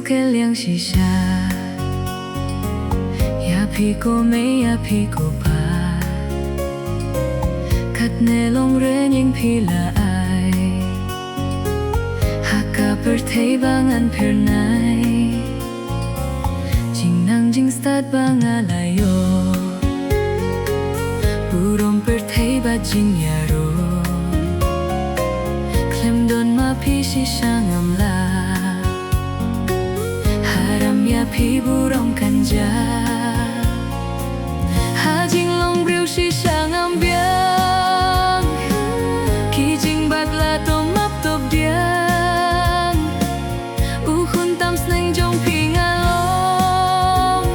ke liang shisha ya phi cô mấy ya phi cô pa khát nè long re nhưng phi là ai haka per thấy bang an per nai jing nang jing start bang alayo burom per thấy ba jing yaro klem don ma phi shisha ngam la ya phi burong kanja ha jing long riu shi sang am biang ki jing bak la to map top diang u khun tam sneng jong phi nga long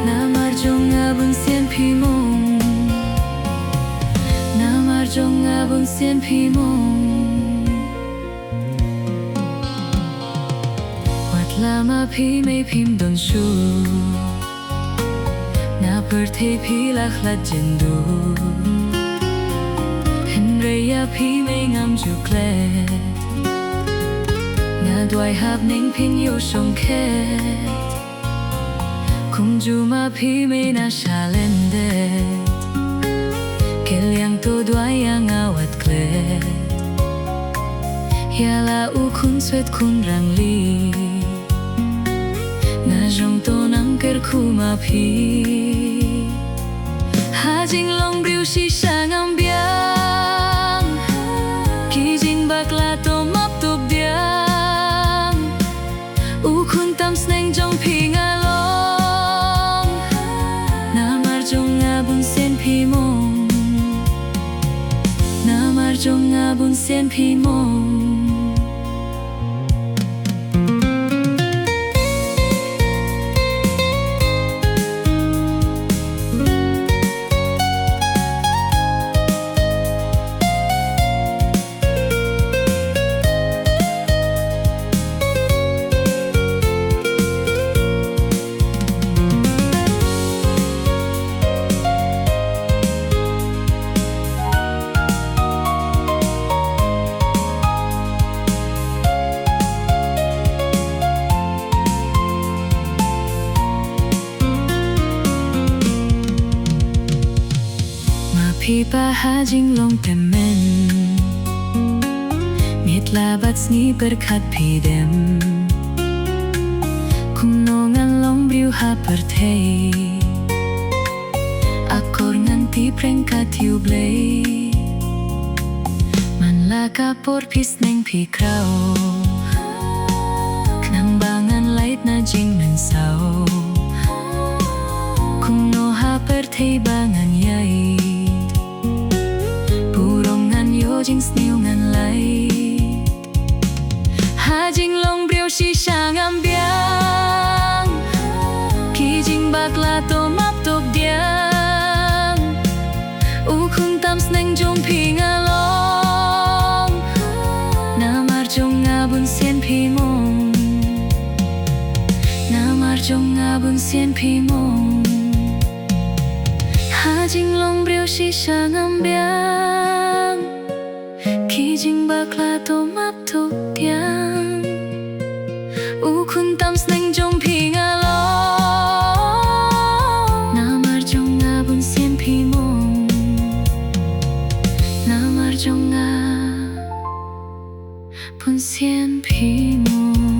na mar jong nga bun sien phi mong na mar jong nga bun sien phi mong lama phi mấy phim đồn su na per thấy phi lạc lát chân du hình rây ya phi mấy ngam chu kle na đuôi hạp nên phin yêu sông khét khung du ma phi mấy na sa lên đê ke liang to đuôi ya ngawat kle ya la u khun sweat khun rang li na jong to nang ker khu ma phi ha jing long riu shi sang am biang ki jing bak la to map top diang u khun tam sneng jong phi nga long na mar jong nga bun sen phi mong na mar jong nga bun sen phi mong phi pa ha jing long temen miet la bat sni berkat phi dem kum no ngan long briu ha per thei akor ngan ti preng ka tiu blei man la ka por pis neng phi krau knang bangan light na jing men sao kum no ha per thei bangan yai jing sniu ngan lai ha jing long briu shi sang am biang ki jing bak la to map top diang u khun tam sneng jong phi nga long na mar jong nga bun sien phi mong na mar jong nga bun sien phi mong ha jing long briu shi sang am biang ki jing bak la to map top diang u khun tam sneng jong phi nga long na mar jong nga bun sien phi mong na mar jong nga bun sien phi mong